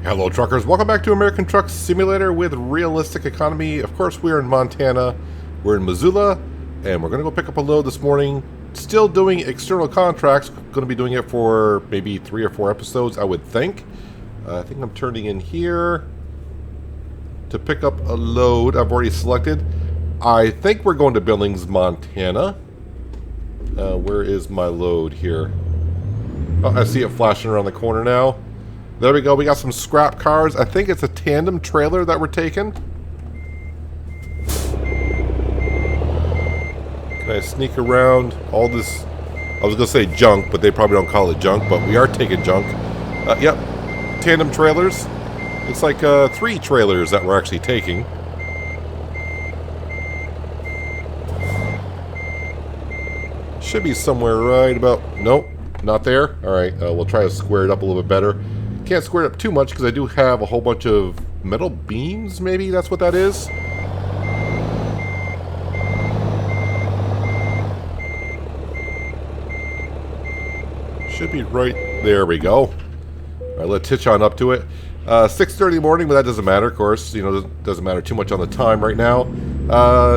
Hello truckers, welcome back to American Truck Simulator with realistic economy. Of course we are in Montana, we're in Missoula, and we're going to go pick up a load this morning. Still doing external contracts, going to be doing it for maybe 3 or 4 episodes I would think. I think I'm turning in here to pick up a load I've already selected. I think we're going to Billings, Montana. Where is my load here? Oh, I see it flashing around the corner now. There we go, we got some scrap cars. I think it's a tandem trailer that we're taking. Can I sneak around all this? I was going to say junk, but they probably don't call it junk, but we are taking junk. Yep, tandem trailers. It's like 3 trailers that we're actually taking. Should be somewhere right about... Nope, not there. Alright, we'll try to square it up a little bit better. Can't square it up too much because I do have a whole bunch of metal beams, maybe that's what that is. Should be right there. We go. Alright, let's hitch on up to it. 6:30 in the morning, but that doesn't matter, of course. You know, it doesn't matter too much on the time right now.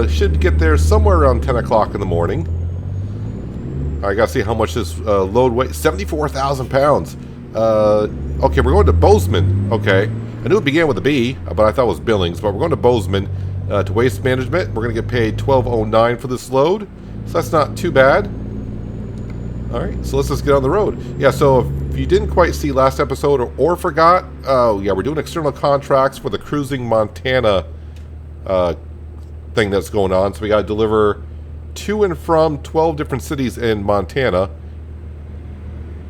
Should get there somewhere around 10 o'clock in the morning. I gotta see how much this load weighs. 74,000 pounds. Okay, we're going to Bozeman. Okay. I knew it began with a B, but I thought it was Billings. But we're going to Bozeman to Waste Management. We're going to get paid $12.09 for this load. So that's not too bad. Alright, so let's just get on the road. Yeah, so if you didn't quite see last episode or forgot, yeah, we're doing external contracts for the Cruising Montana thing that's going on. So we got to deliver to and from 12 different cities in Montana.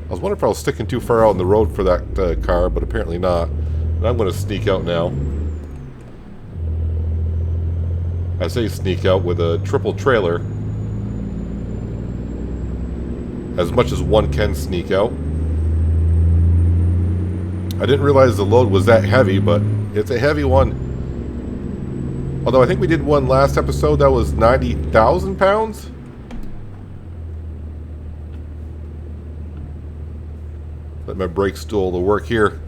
I was wondering if I was sticking too far out on the road for that car, but apparently not. And I'm going to sneak out now. I say sneak out with a triple trailer. As much as one can sneak out. I didn't realize the load was that heavy, but it's a heavy one. Although I think we did one last episode that was 90,000 pounds. Let my brake stool to work here.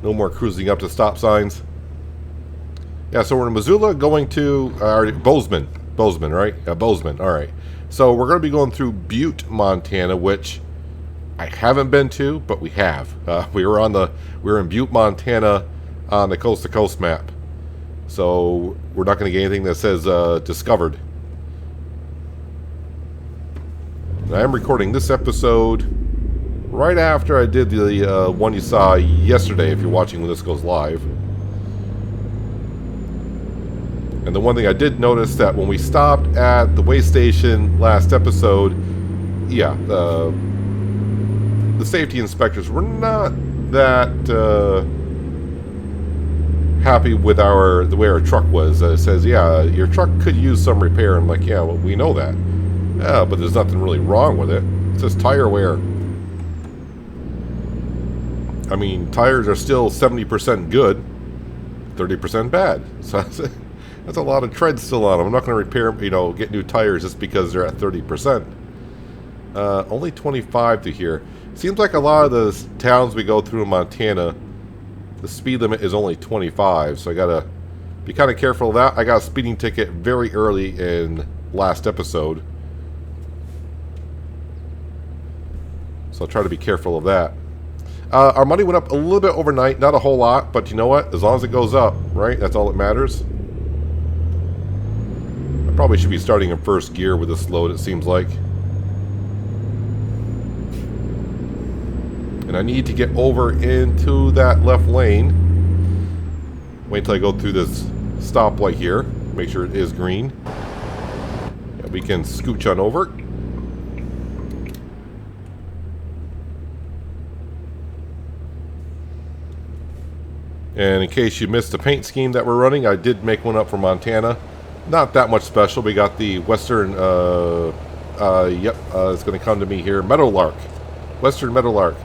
No more cruising up to stop signs. Yeah, so we're in Missoula going to Bozeman. Bozeman, right? Yeah, Bozeman. All right. So we're going to be going through Butte, Montana, which I haven't been to, but we have. We were in Butte, Montana, on the coast to coast map. So we're not going to get anything that says discovered. And I am recording this episode right after I did the one you saw yesterday, if you're watching when this goes live. And the one thing I did notice that when we stopped at the way station last episode, yeah, the safety inspectors were not that happy with the way our truck was. It says, yeah, your truck could use some repair. I'm like, yeah, well, we know that. Yeah, but there's nothing really wrong with it. It says tire wear. I mean, tires are still 70% good, 30% bad. So that's a lot of tread still on them. I'm not going to repair, get new tires just because they're at 30%. Only 25 to here. Seems like a lot of the towns we go through in Montana, the speed limit is only 25. So I got to be kind of careful of that. I got a speeding ticket very early in last episode. So I'll try to be careful of that. Our money went up a little bit overnight, not a whole lot, but you know what? As long as it goes up, right? That's all that matters. I probably should be starting in first gear with this load, it seems like. And I need to get over into that left lane. Wait till I go through this stoplight here. Make sure it is green. Yeah, we can scooch on over. And in case you missed the paint scheme that we're running, I did make one up for Montana. Not that much special. We got the Western, it's going to come to me here, Meadowlark. Western Meadowlark.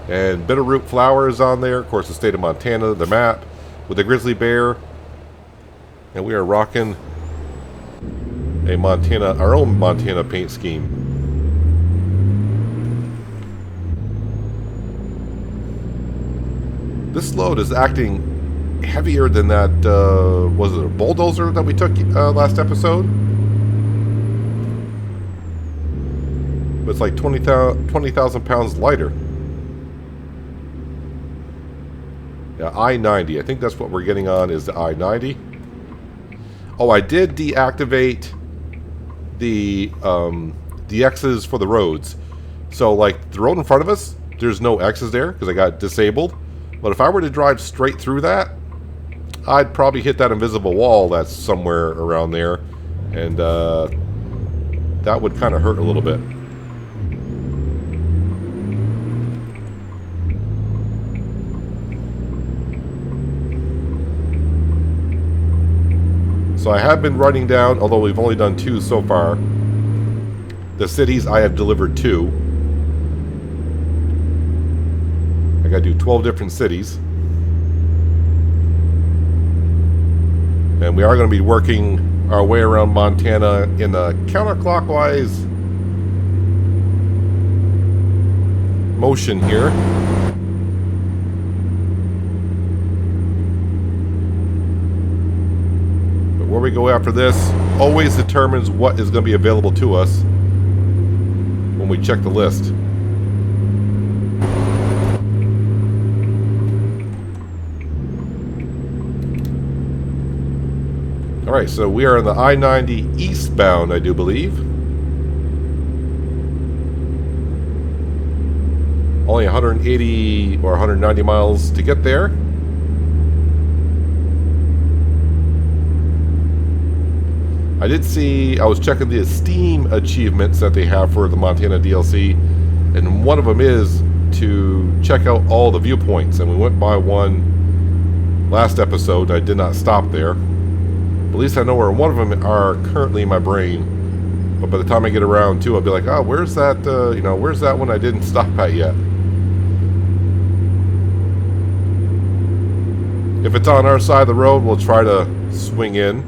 And Bitterroot flowers on there. Of course, the state of Montana, the map, with the grizzly bear. And we are rocking our own Montana paint scheme. This load is acting heavier than that, was it a bulldozer that we took last episode? But it's like 20,000 pounds lighter. Yeah, I-90. I think that's what we're getting on, is the I-90. Oh, I did deactivate the X's for the roads. So, like, the road in front of us, there's no X's there because I got disabled. But if I were to drive straight through that, I'd probably hit that invisible wall that's somewhere around there. And that would kind of hurt a little bit. So I have been writing down, although we've only done 2 so far, the cities I have delivered to. I gotta do 12 different cities. And we are going to be working our way around Montana in a counterclockwise motion here. But where we go after this always determines what is going to be available to us when we check the list. Alright, so we are in the I-90 eastbound, I do believe. Only 180 or 190 miles to get there. I did see, I was checking the Steam achievements that they have for the Montana DLC, and one of them is to check out all the viewpoints, and we went by one last episode. I did not stop there. At least I know where one of them are currently in my brain. But by the time I get around to, I'll be like, oh, where's that, where's that one I didn't stop at yet? If it's on our side of the road, we'll try to swing in.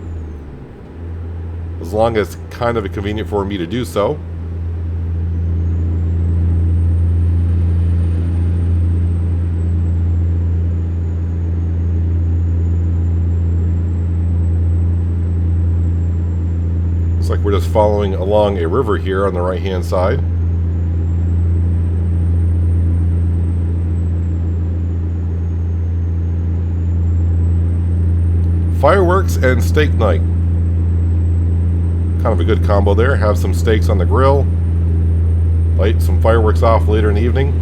As long as it's kind of convenient for me to do so. Like we're just following along a river here on the right hand side. Fireworks and steak night. Kind of a good combo there. Have some steaks on the grill. Light some fireworks off later in the evening.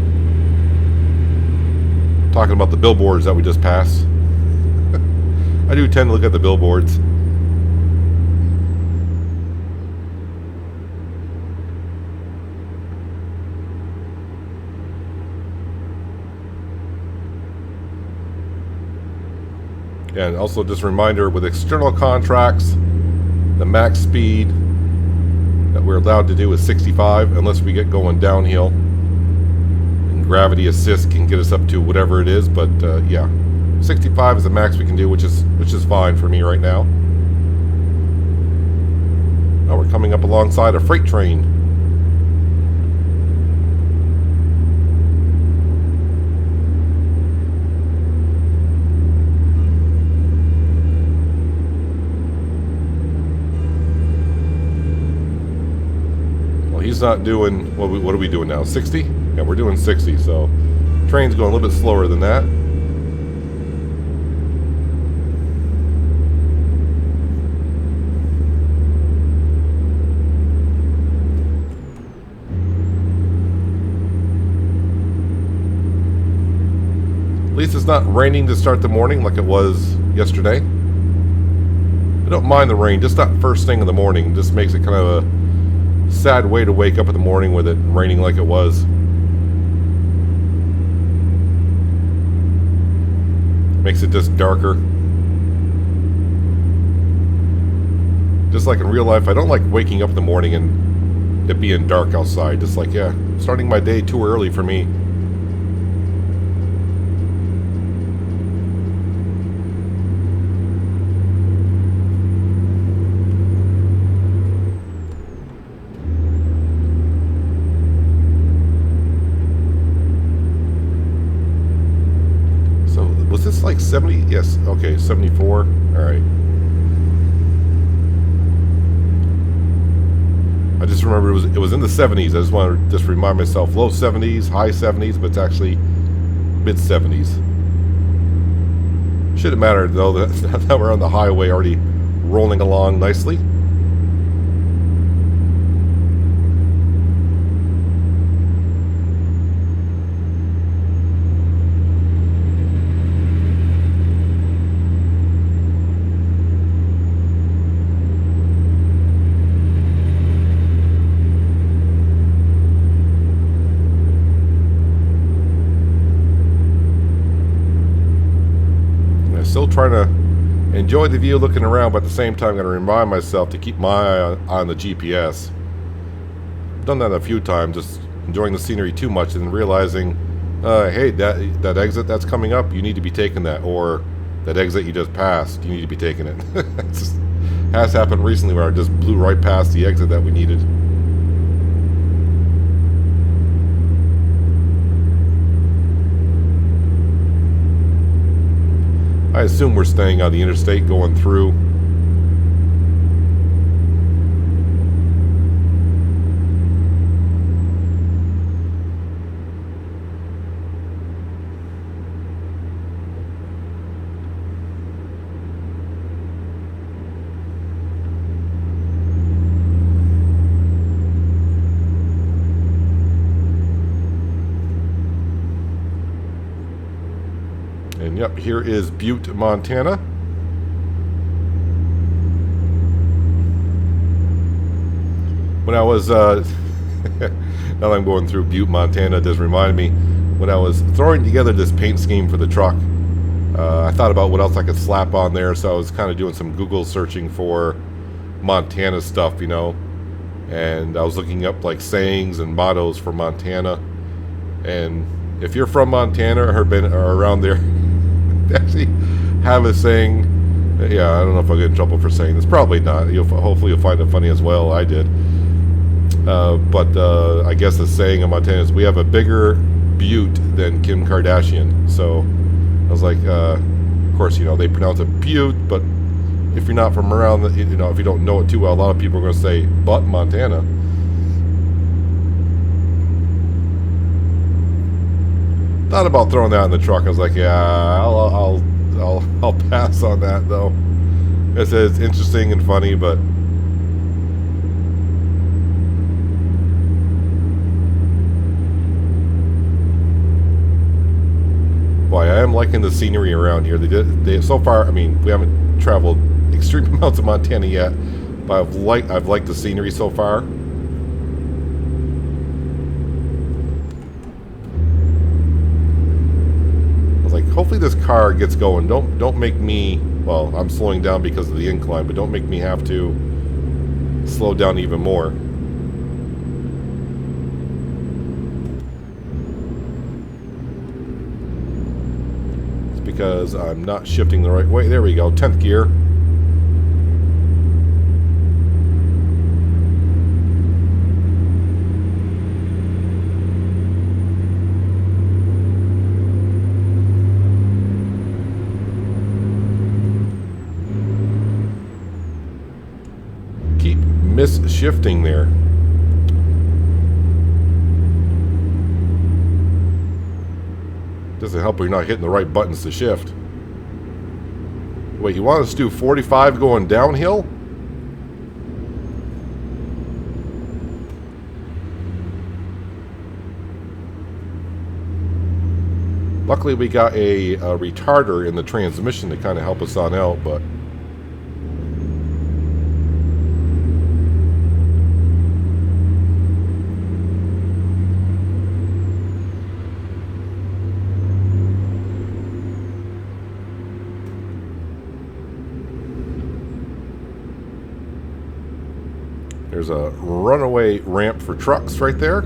Talking about the billboards that we just passed. I do tend to look at the billboards. And also just a reminder, with external contracts, the max speed that we're allowed to do is 65 unless we get going downhill. And gravity assist can get us up to whatever it is, but yeah, 65 is the max we can do, which is fine for me right now. Now we're coming up alongside a freight train. He's not doing, what are we doing now, 60? Yeah, we're doing 60, so train's going a little bit slower than that. At least it's not raining to start the morning like it was yesterday. I don't mind the rain, just not first thing in the morning. Just makes it kind of a sad way to wake up in the morning with it raining like it was. Makes it just darker. Just like in real life, I don't like waking up in the morning and it being dark outside. Just like, yeah, starting my day too early for me. 70? Yes. Okay, 74. All right. I just remember it was in the 70s. I just want to just remind myself, low 70s, high 70s, but it's actually mid 70s. Shouldn't matter though that we're on the highway already rolling along nicely. Still trying to enjoy the view looking around, but at the same time, I'm going to remind myself to keep my eye on the GPS. I've done that a few times, just enjoying the scenery too much and realizing, hey, that exit that's coming up, you need to be taking that, or that exit you just passed, you need to be taking it. It just has happened recently where I just blew right past the exit that we needed. I assume we're staying on the interstate going through. And yep, here is Butte, Montana. When I was, now that I'm going through Butte, Montana, it does remind me, when I was throwing together this paint scheme for the truck, I thought about what else I could slap on there, so I was kind of doing some Google searching for Montana stuff, you know, and I was looking up like sayings and mottos for Montana, and if you're from Montana or been or around there, they actually have a saying. Yeah, I don't know if I'll get in trouble for saying this. Probably not. Hopefully you'll find it funny as well. I did. But I guess the saying in Montana is, we have a bigger butte than Kim Kardashian. So I was like, of course, you know, they pronounce it butte, but if you're not from around, you know, if you don't know it too well, a lot of people are going to say, but Montana. Thought about throwing that in the truck. I was like, yeah, I'll pass on that though. It says interesting and funny, but boy, I am liking the scenery around here. They so far. I mean, we haven't traveled extreme amounts of Montana yet, but I've liked the scenery so far. Hopefully this car gets going. Don't make me, well, I'm slowing down because of the incline, but don't make me have to slow down even more. It's because I'm not shifting the right way. There we go, 10th gear. Shifting there. Doesn't help when you're not hitting the right buttons to shift. Wait, you want us to do 45 going downhill? Luckily we got a retarder in the transmission to kind of help us on out, but there's a runaway ramp for trucks right there.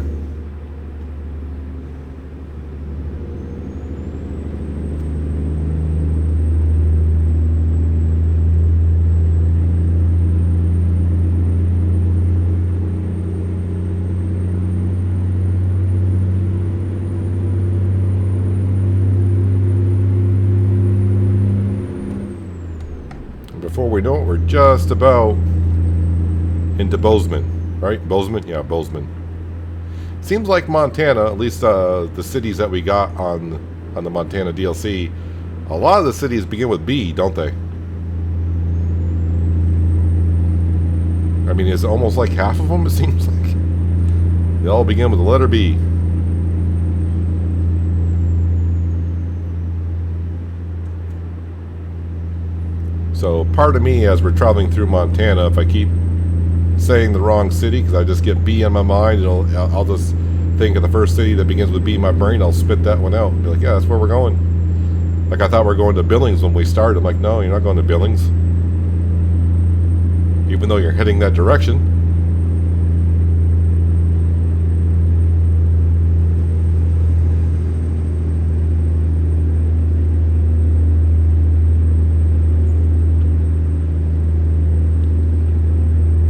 we know it, we're just about into Bozeman, right? Bozeman? Yeah, Bozeman. Seems like Montana, at least the cities that we got on the Montana DLC, a lot of the cities begin with B, don't they? I mean, it's almost like half of them, it seems like. They all begin with the letter B. So part of me, as we're traveling through Montana, if I keep saying the wrong city, because I just get B in my mind, I'll just think of the first city that begins with B in my brain, I'll spit that one out and be like, yeah, that's where we're going. Like I thought we were going to Billings when we started. I'm like, no, you're not going to Billings. Even though you're heading that direction.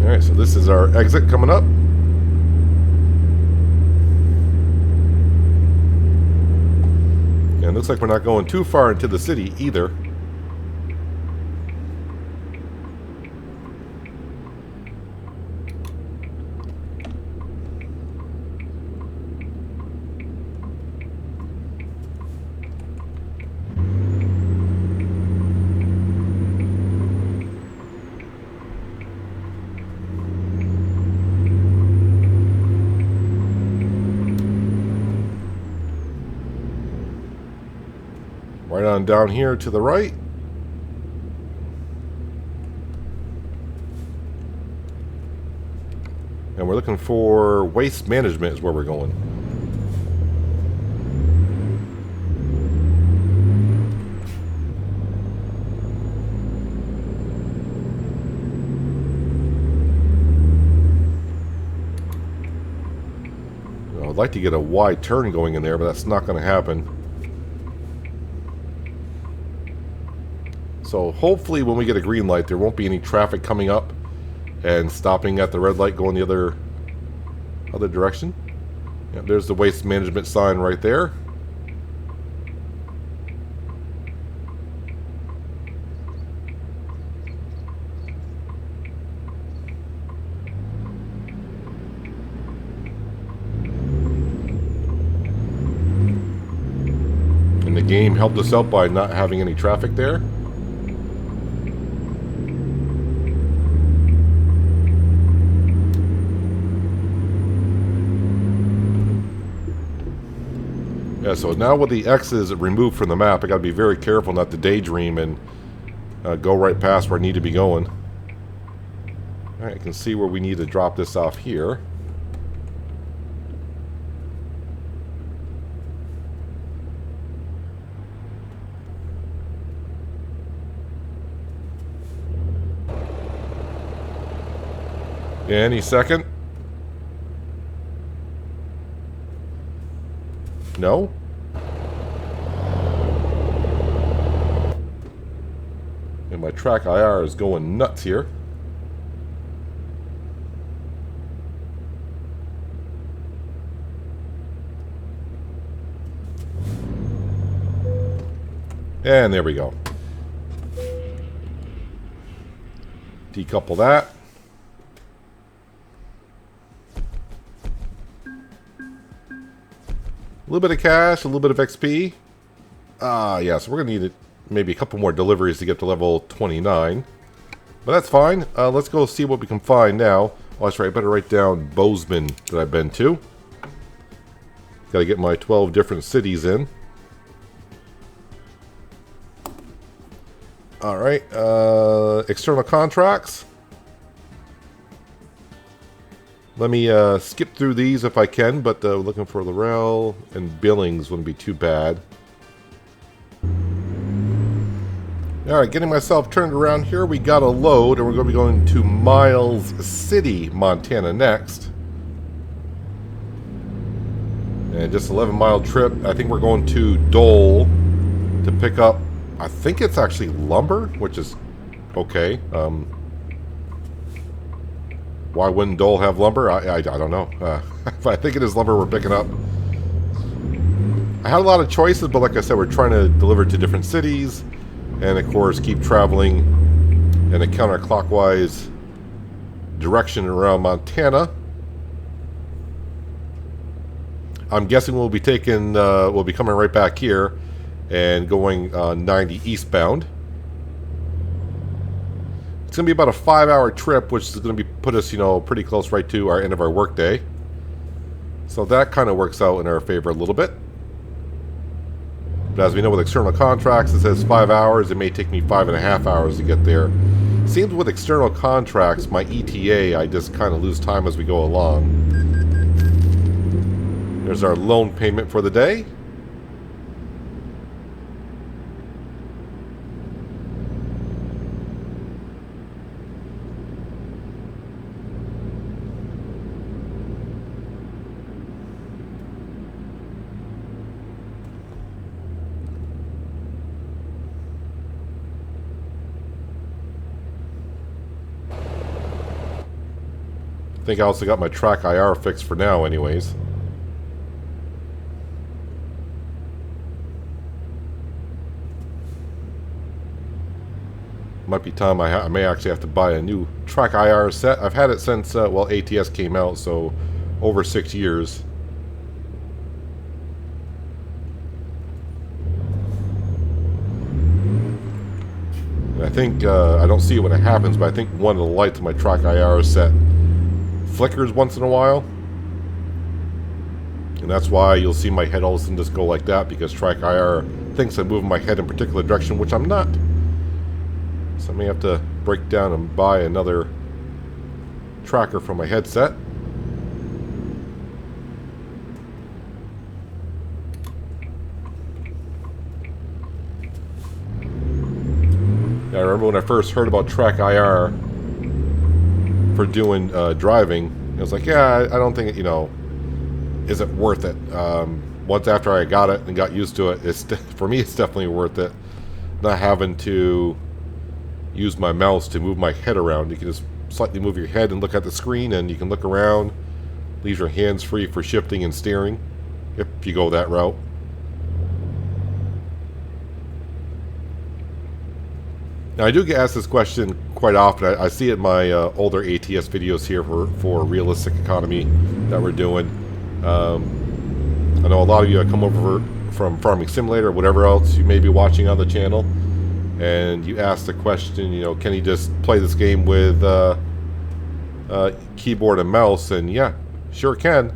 Alright, so this is our exit coming up. And it looks like we're not going too far into the city either. Right on down here to the right. And we're looking for waste management is where we're going. I'd like to get a wide turn going in there, but that's not going to happen. So hopefully when we get a green light, there won't be any traffic coming up and stopping at the red light going the other direction. Yeah, there's the waste management sign right there. And the game helped us out by not having any traffic there. Yeah, so now with the X's removed from the map, I got to be very careful not to daydream and go right past where I need to be going. Alright, I can see where we need to drop this off here. Any second. No? And my track IR is going nuts here. And there we go. Decouple that. A little bit of cash, a little bit of XP. Yeah, so we're going to need maybe a couple more deliveries to get to level 29. But that's fine. Let's go see what we can find now. Oh, that's right, I better write down Bozeman that I've been to. Got to get my 12 different cities in. Alright, external contracts. Let me skip through these if I can, but looking for Laurel and Billings wouldn't be too bad. Alright, getting myself turned around here. We got a load, and we're going to be going to Miles City, Montana next. And just 11-mile trip. I think we're going to Dole to pick up, I think it's actually lumber, which is okay. Why wouldn't Dole have lumber? I don't know. I think it is lumber we're picking up. I had a lot of choices, but like I said, we're trying to deliver to different cities. And of course, keep traveling in a counterclockwise direction around Montana. I'm guessing we'll be taking, we'll be coming right back here and going 90 eastbound. It's going to be about a 5-hour trip, which is going to be put us, you know, pretty close right to our end of our workday. So that kind of works out in our favor a little bit. But as we know with external contracts, it says 5 hours. It may take me 5.5 hours to get there. Seems with external contracts, my ETA, I just kind of lose time as we go along. There's our loan payment for the day. I think I also got my track IR fixed for now anyways. Might be time I may actually have to buy a new track IR set. I've had it since, well, ATS came out, so over 6 years. And I think, I don't see it when it happens, but I think one of the lights of my track IR set flickers once in a while, and that's why you'll see my head all of a sudden just go like that, because track IR thinks I'm moving my head in a particular direction, which I'm not. So I may have to break down and buy another tracker for my headset. Yeah, I remember when I first heard about track IR for doing driving, I was like, yeah, I don't think it, you know, is it worth it? Once after I got it and got used to it, it's for me it's definitely worth it. Not having to use my mouse to move my head around. You can just slightly move your head and look at the screen, and you can look around. Leaves your hands free for shifting and steering if you go that route. Now, I do get asked this question quite often. I see it in my older ATS videos here for realistic economy that we're doing. I know a lot of you have come over from Farming Simulator or whatever else you may be watching on the channel, and you ask the question, you know, can you just play this game with keyboard and mouse? And yeah, sure can.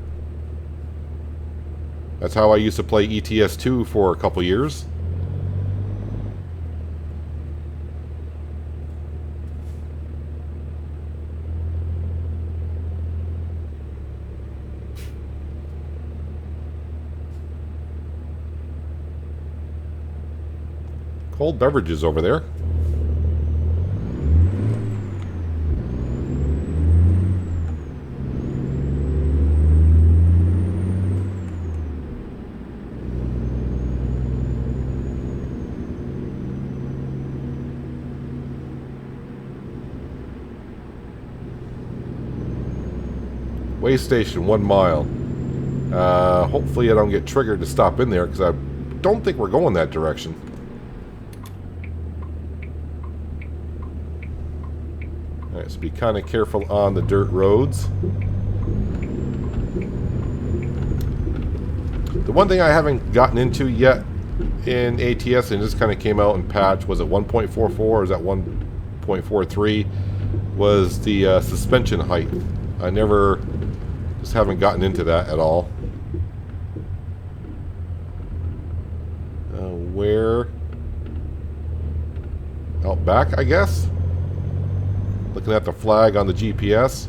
That's how I used to play ETS2 for a couple years. Cold beverages over there. Way station, 1 mile. Hopefully I don't get triggered to stop in there, because I don't think we're going that direction. Alright, so be kind of careful on the dirt roads. The one thing I haven't gotten into yet in ATS, and just kind of came out in patch, was it 1.44 or is that 1.43, was the suspension height. I never, just haven't gotten into that at all. Where? Out back, I guess? Looking at the flag on the GPS.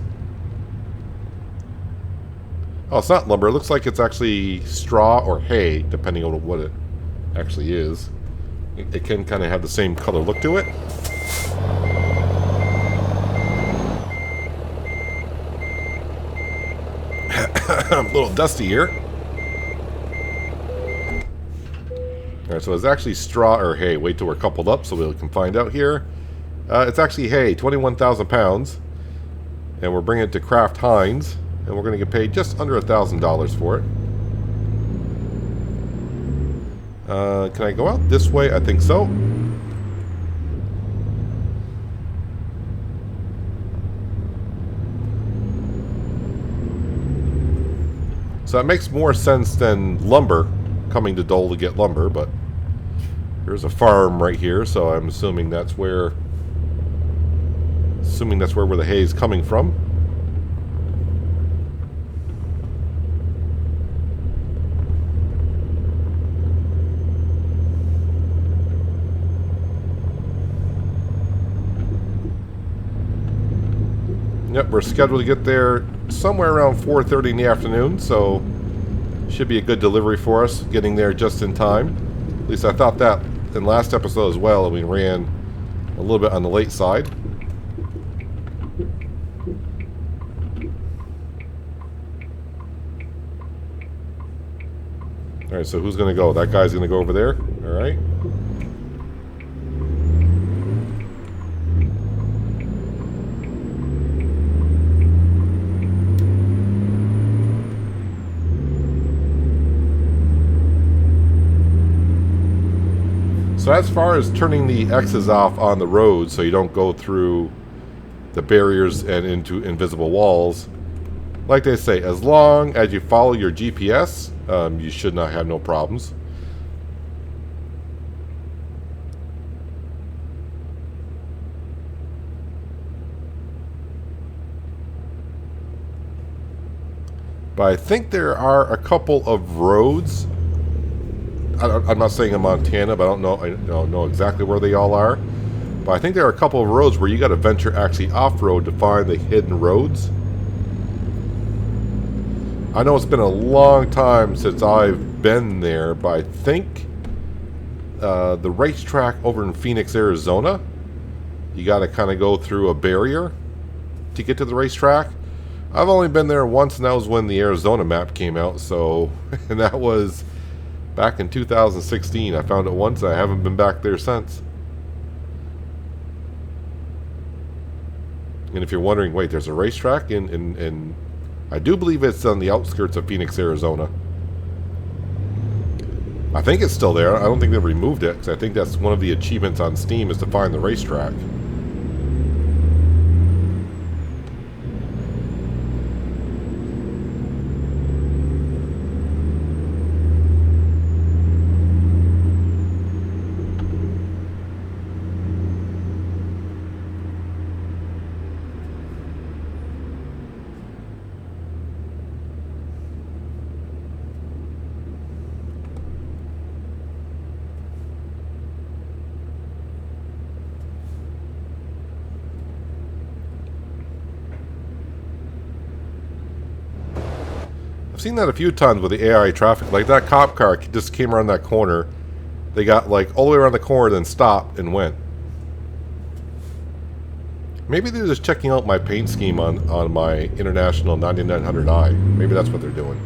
Oh, it's not lumber. It looks like it's actually straw or hay, depending on what it actually is. It can kind of have the same color look to it. A little dusty here. Alright, so it's actually straw or hay. Wait till we're coupled up so we can find out here. It's actually hay, 21,000 pounds. And we're bringing it to Kraft Heinz. And we're going to get paid just under $1,000 for it. Can I go out this way? I think so. So that makes more sense than lumber, coming to Dole to get lumber, but there's a farm right here, so I'm assuming that's where the hay is coming from. Yep, we're scheduled to get there somewhere around 4:30 in the afternoon, so should be a good delivery for us, getting there just in time. At least I thought that in last episode as well, and we ran a little bit on the late side. Alright, so who's going to go? That guy's going to go over there. Alright. So as far as turning the X's off on the road so you don't go through the barriers and into invisible walls, like they say, as long as you follow your GPS, you should not have no problems. But I think there are a couple of roads. I'm not saying in Montana, but I don't know exactly where they all are. But I think there are a couple of roads where you got to venture actually off-road to find the hidden roads. I know it's been a long time since I've been there, but I think the racetrack over in Phoenix, Arizona, you got to kind of go through a barrier to get to the racetrack. I've only been there once, and that was when the Arizona map came out. So, and that was back in 2016. I found it once, and I haven't been back there since. And if you're wondering, wait, there's a racetrack in I do believe it's on the outskirts of Phoenix, Arizona. I think it's still there. I don't think they've removed it, because I think that's one of the achievements on Steam is to find the racetrack. I've seen that a few times with the AI traffic. Like that cop car just came around that corner. They got like all the way around the corner, then stopped and went. Maybe they're just checking out my paint scheme on my International 9900i. Maybe that's what they're doing.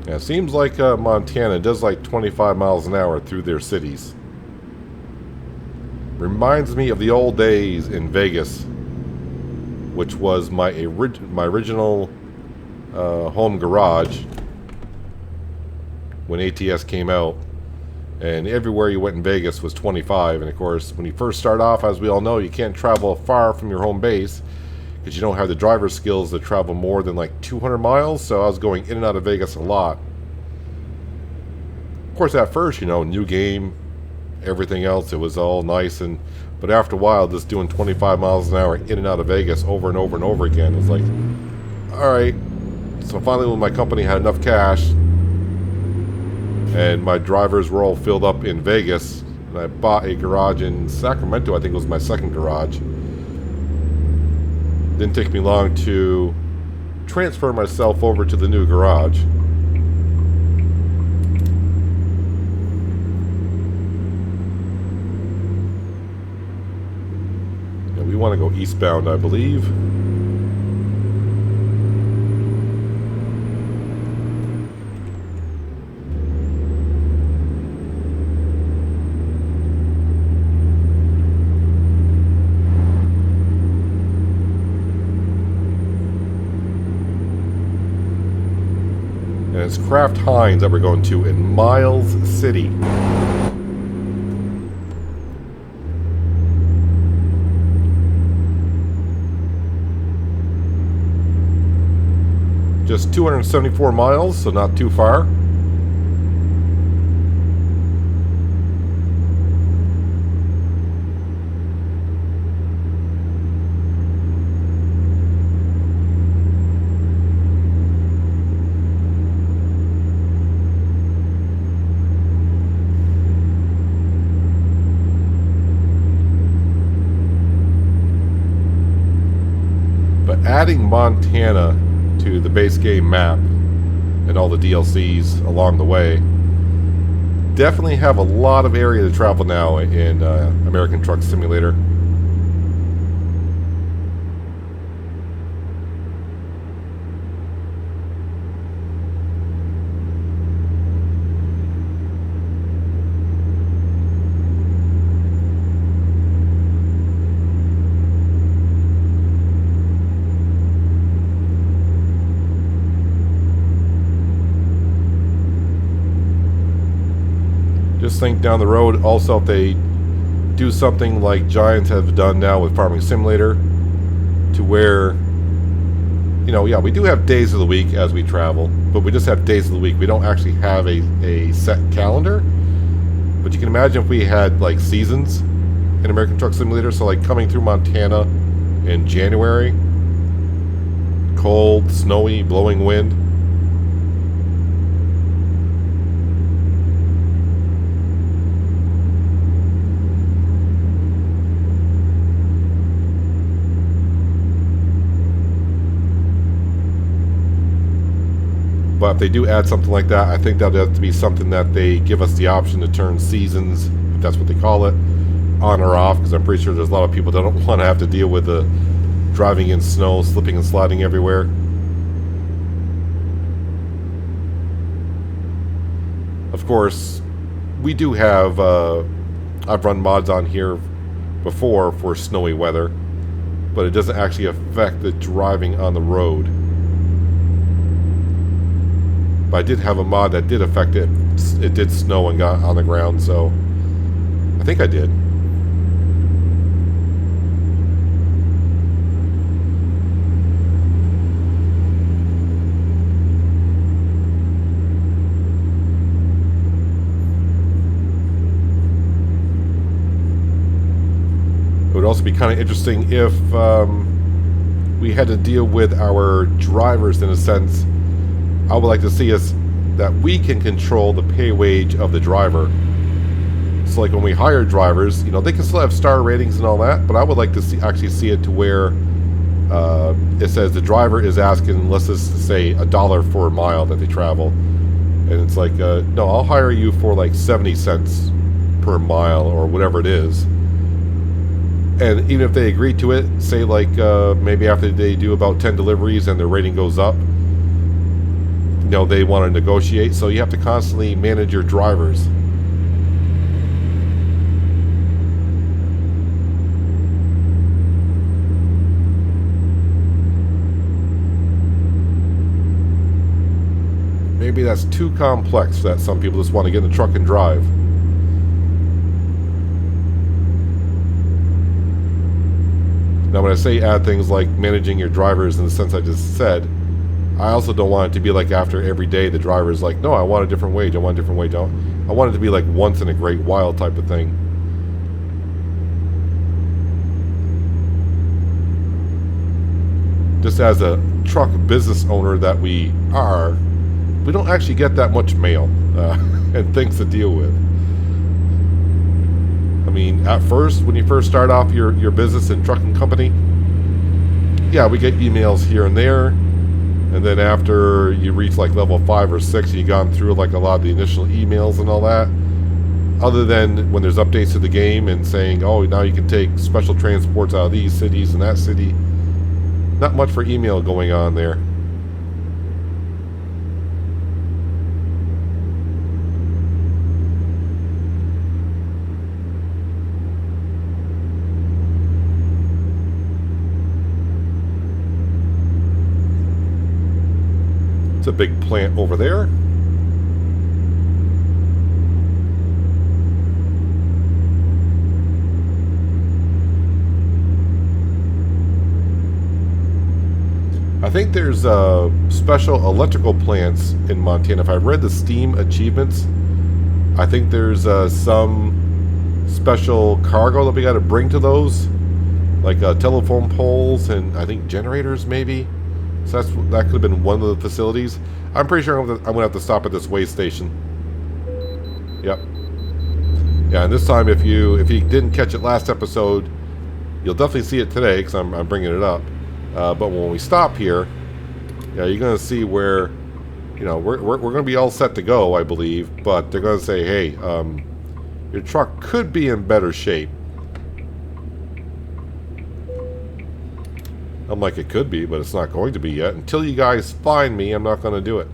Yeah, it seems like Montana does like 25 miles an hour through their cities. Reminds me of the old days in Vegas, which was my original home garage when ATS came out. And everywhere you went in Vegas was 25. And of course, when you first start off, as we all know, you can't travel far from your home base, because you don't have the driver's skills to travel more than like 200 miles, so I was going in and out of Vegas a lot. Of course, at first, you know, new game, everything else, it was all nice, but after a while, just doing 25 miles an hour in and out of Vegas over and over and over again, it's like, alright. So finally, when my company had enough cash, and my drivers were all filled up in Vegas, and I bought a garage in Sacramento. I think it was my second garage. Didn't take me long to transfer myself over to the new garage. Yeah, we want to go eastbound, I believe. it's Kraft Heinz that we're going to in Miles City. Just 274 miles, so not too far. But adding Montana to the base game map and all the DLCs along the way, definitely have a lot of area to travel now in American Truck Simulator. Just think down the road, also if they do something like Giants have done now with Farming Simulator, to where, you know, yeah, we do have days of the week as we travel, but we just have days of the week. We don't actually have a set calendar. But you can imagine if we had like seasons in American Truck Simulator, so like coming through Montana in January, cold, snowy, blowing wind. But if they do add something like that, I think that would have to be something that they give us the option to turn seasons, if that's what they call it, on or off, because I'm pretty sure there's a lot of people that don't want to have to deal with the driving in snow, slipping and sliding everywhere. Of course, we do have, I've run mods on here before for snowy weather, but it doesn't actually affect the driving on the road. But I did have a mod that did affect it. It did snow and got on the ground, so I think I did. It would also be kind of interesting if we had to deal with our drivers in a sense. I would like to see us that we can control the pay wage of the driver. So like when we hire drivers, you know, they can still have star ratings and all that, but I would like to actually see it to where it says the driver is asking, let's just say $1 for a mile that they travel. And it's like, no, I'll hire you for like 70 cents per mile or whatever it is. And even if they agree to it, say like maybe after they do about 10 deliveries and their rating goes up, you know, they want to negotiate, so you have to constantly manage your drivers. Maybe that's too complex that some people just want to get in the truck and drive. Now when I say add things like managing your drivers in the sense I just said, I also don't want it to be like after every day the driver is like, no, I want a different wage, I want a different wage. I want it to be like once in a great while type of thing. Just as a truck business owner that we are, we don't actually get that much mail and things to deal with. I mean, at first, when you first start off your business and trucking company, yeah, we get emails here and there. And then after you reach like level 5 or 6, you've gone through like a lot of the initial emails and all that. Other than when there's updates to the game and saying, oh, now you can take special transports out of these cities and that city. Not much for email going on there. a big plant over there. I think there's special electrical plants in Montana. If I read the Steam achievements, I think there's some special cargo that we got to bring to those, like telephone poles and I think generators maybe. So that could have been one of the facilities. I'm pretty sure I'm gonna have to stop at this way station. Yep. Yeah, and this time if you didn't catch it last episode, you'll definitely see it today because I'm bringing it up. But when we stop here, yeah, you're going to see where, you know, we're going to be all set to go, I believe. But they're going to say, hey, your truck could be in better shape. I'm like, it could be, but it's not going to be yet. Until you guys find me, I'm not going to do it.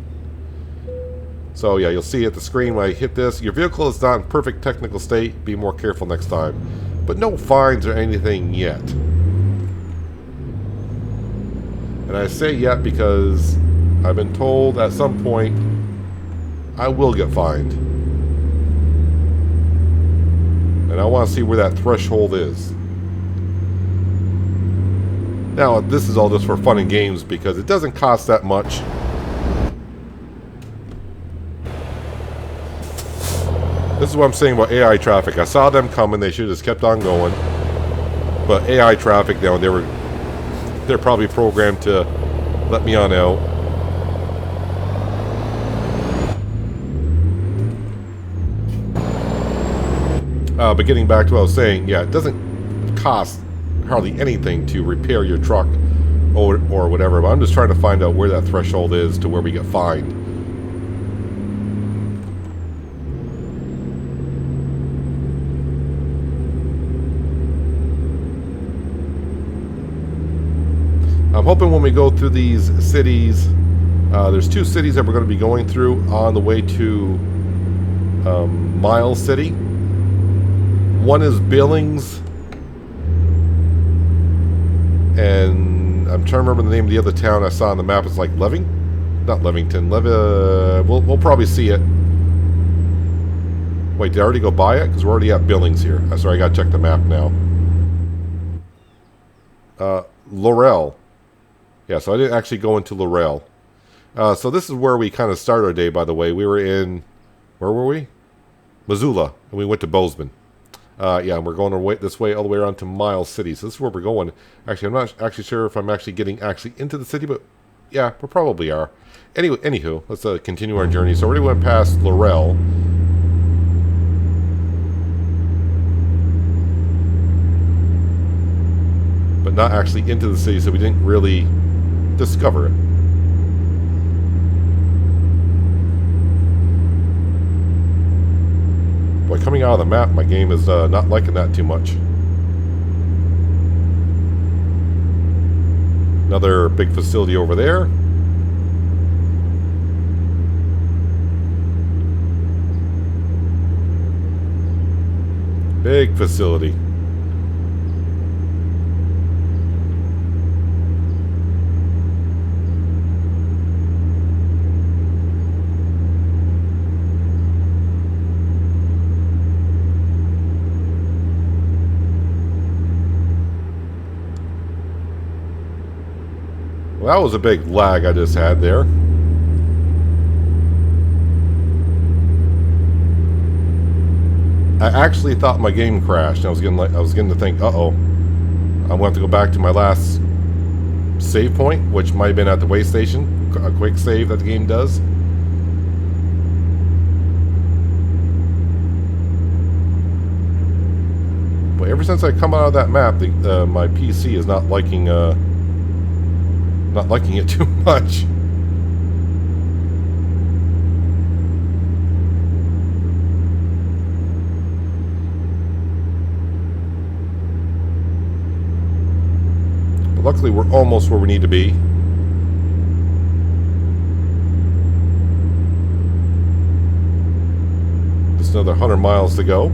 So, yeah, you'll see at the screen when I hit this. Your vehicle is not in perfect technical state. Be more careful next time. But no fines or anything yet. And I say yet because I've been told at some point I will get fined. And I want to see where that threshold is. Now, this is all just for fun and games because it doesn't cost that much. This is what I'm saying about AI traffic. I saw them coming, they should have just kept on going. But AI traffic, now they're probably programmed to let me on out. But getting back to what I was saying, yeah, it doesn't cost hardly anything to repair your truck or whatever, but I'm just trying to find out where that threshold is to where we get fined. I'm hoping when we go through these cities, there's two cities that we're going to be going through on the way to Miles City. One is Billings, and I'm trying to remember the name of the other town I saw on the map. It's like not Levington. We'll probably see it. Wait, did I already go by it? Because we're already at Billings here. Sorry, I got to check the map now. Laurel. Yeah, so I didn't actually go into Laurel. So this is where we kind of start our day, by the way. We were in... Where were we? Missoula. And we went to Bozeman. Yeah, and we're going this way all the way around to Miles City. So this is where we're going. Actually, I'm not actually sure if I'm actually getting into the city, but yeah, we probably are. Anywho, let's continue our journey. So we already went past Laurel. But not actually into the city, so we didn't really discover it. Boy, coming out of the map, my game is not liking that too much. Another big facility over there. Big facility. Well, that was a big lag I just had there. I actually thought my game crashed. I was getting to think, uh-oh, I'm going to have to go back to my last save point, which might have been at the way station, a quick save that the game does. But ever since I come out of that map, my PC is not liking it too much. But luckily we're almost where we need to be. Just another 100 miles to go.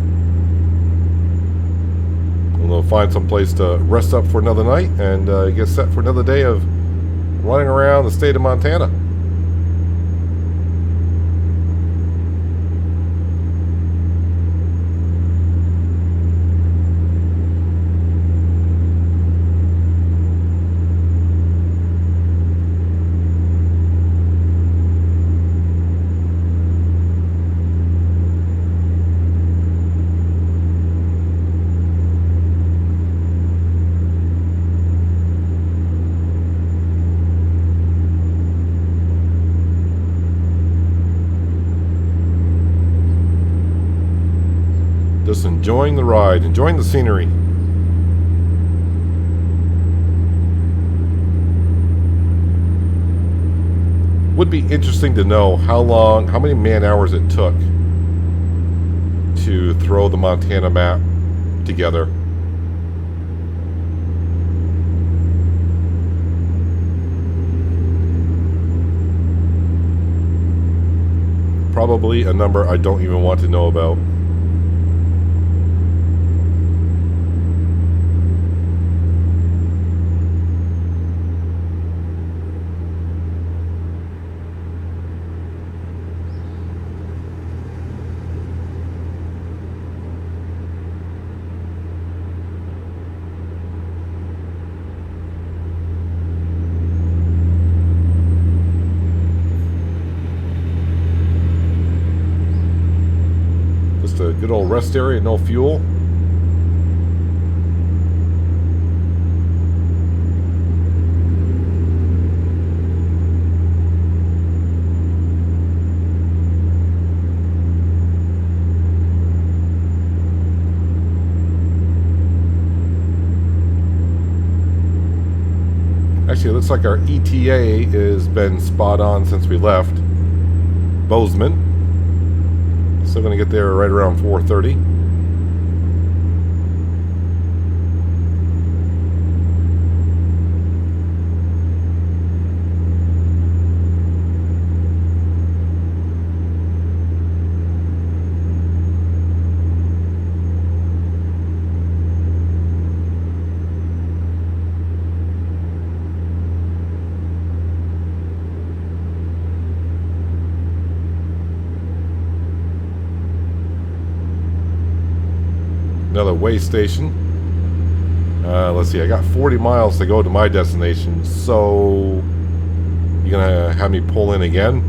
And we'll find some place to rest up for another night and get set for another day of running around the state of Montana. Just enjoying the ride, enjoying the scenery. Would be interesting to know how many man hours it took to throw the Montana map together. Probably a number I don't even want to know about. Just a good old rest area, no fuel. Actually, it looks like our ETA has been spot on since we left Bozeman. Still going to get there right around 4:30. Another way station. Let's see, I got 40 miles to go to my destination, so you gonna have me pull in again?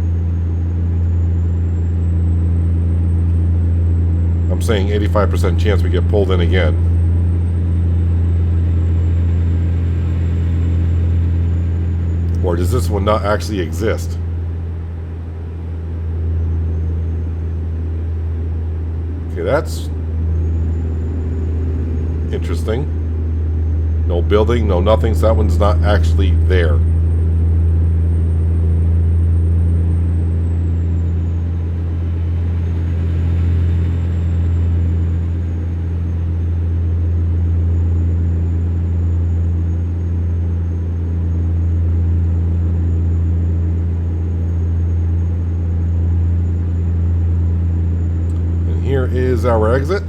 I'm saying 85% chance we get pulled in again. Or does this one not actually exist? Okay, that's interesting. No building, no nothing, so that one's not actually there. And here is our exit.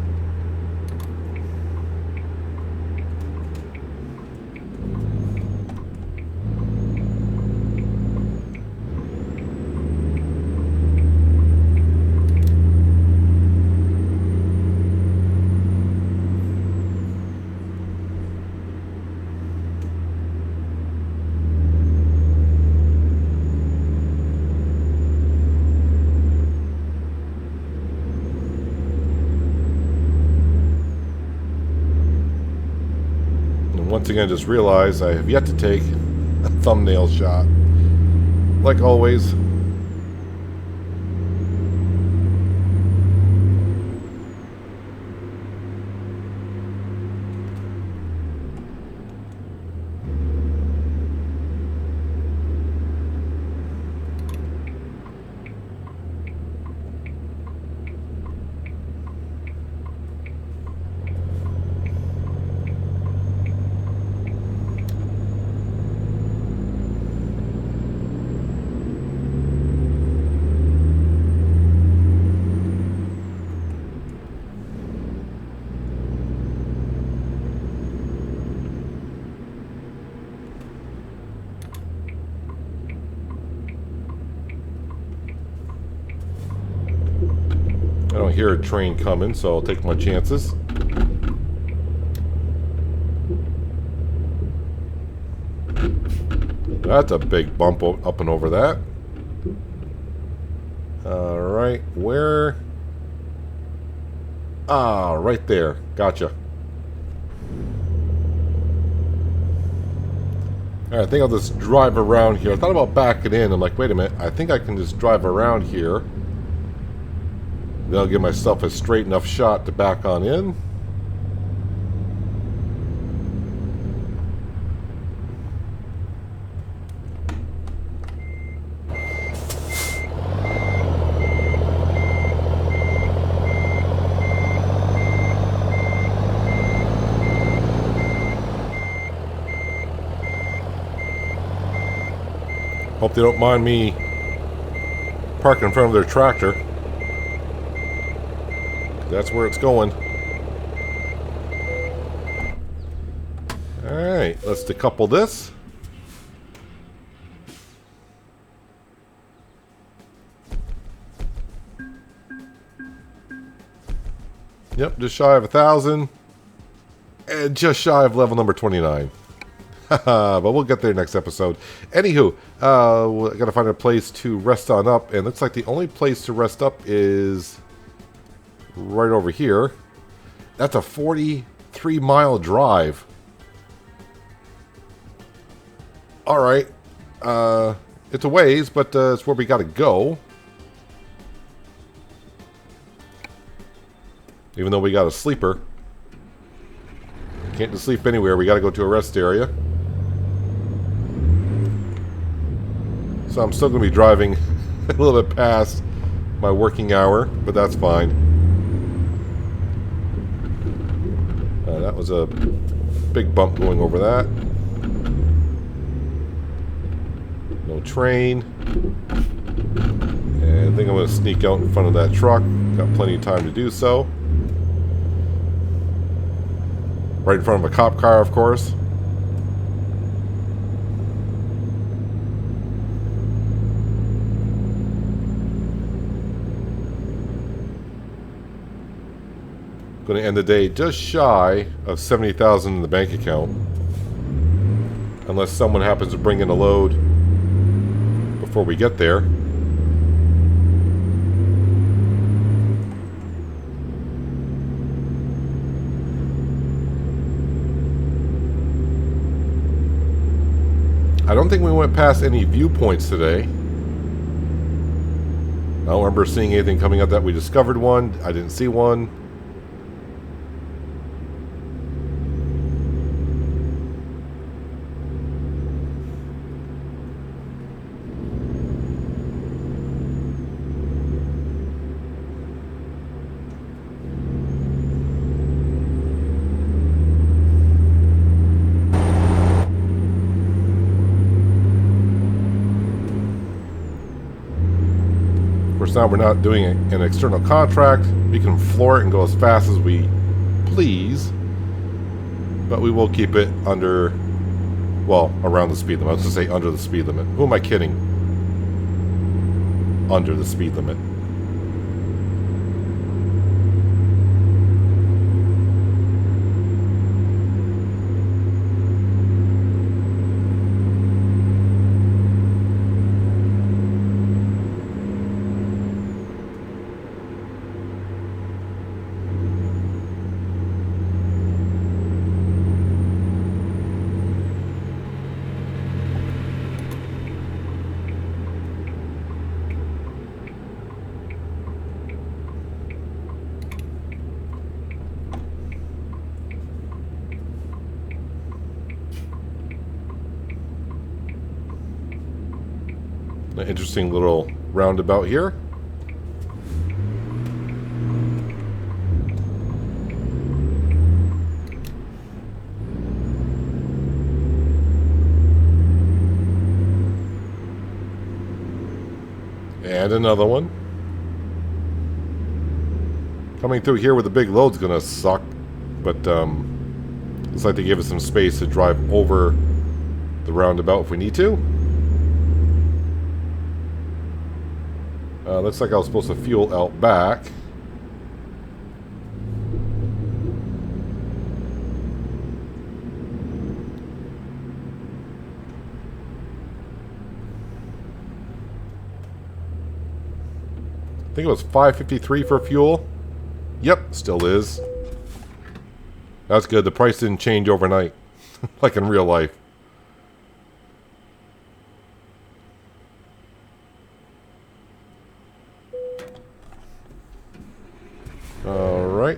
Once again, just realized I have yet to take a thumbnail shot. Like always. I don't hear a train coming, so I'll take my chances. That's a big bump up and over that. Alright, where? Ah, right there. Gotcha. Alright, I think I'll just drive around here. I thought about backing in. I'm like, wait a minute. I think I can just drive around here. Then I'll give myself a straight enough shot to back on in. Hope they don't mind me parking in front of their tractor. That's where it's going. Alright, let's decouple this. Yep, just shy of 1,000. And just shy of level number 29. But we'll get there next episode. Anywho, I gotta find a place to rest on up, and looks like the only place to rest up is right over here. That's a 43-mile drive. Alright. It's a ways, but it's where we gotta go. Even though we got a sleeper. Can't just sleep anywhere, we gotta go to a rest area. So I'm still going to be driving a little bit past my working hour, but that's fine. That was a big bump going over that. No train. And I think I'm going to sneak out in front of that truck. Got plenty of time to do so. Right in front of a cop car, of course. Going to end the day just shy of 70,000 in the bank account, unless someone happens to bring in a load before we get there. I don't think we went past any viewpoints today. I don't remember seeing anything coming up that we discovered one. I didn't see one. Now we're not doing an external contract. We can floor it and go as fast as we please, but we will keep it under, well, around the speed limit. I was going to say under the speed limit. Who am I kidding? Under the speed limit. An interesting little roundabout here. And another one. Coming through here with a big load's gonna suck, but looks like they gave us some space to drive over the roundabout if we need to. Looks like I was supposed to fuel out back. I think it was $5.53 for fuel. Yep, still is. That's good. The price didn't change overnight, like in real life.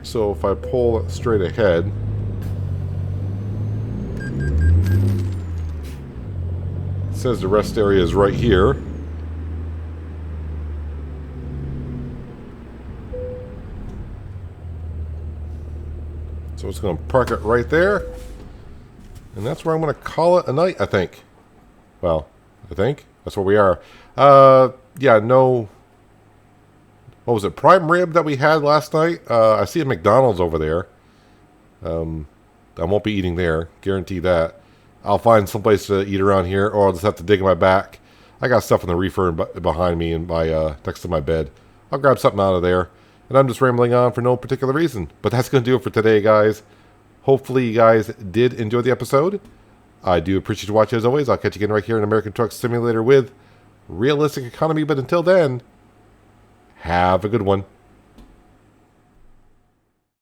So if I pull straight ahead, it says the rest area is right here. So it's going to park it right there. And that's where I'm going to call it a night, I think. Well, I think. That's where we are. Yeah, no... What was it? Prime rib that we had last night? I see a McDonald's over there. I won't be eating there. Guarantee that. I'll find someplace to eat around here, or I'll just have to dig in my back. I got stuff in the reefer behind me and by next to my bed. I'll grab something out of there. And I'm just rambling on for no particular reason. But that's going to do it for today, guys. Hopefully you guys did enjoy the episode. I do appreciate you watching as always. I'll catch you again right here in American Truck Simulator with Realistic Economy. But until then, have a good one.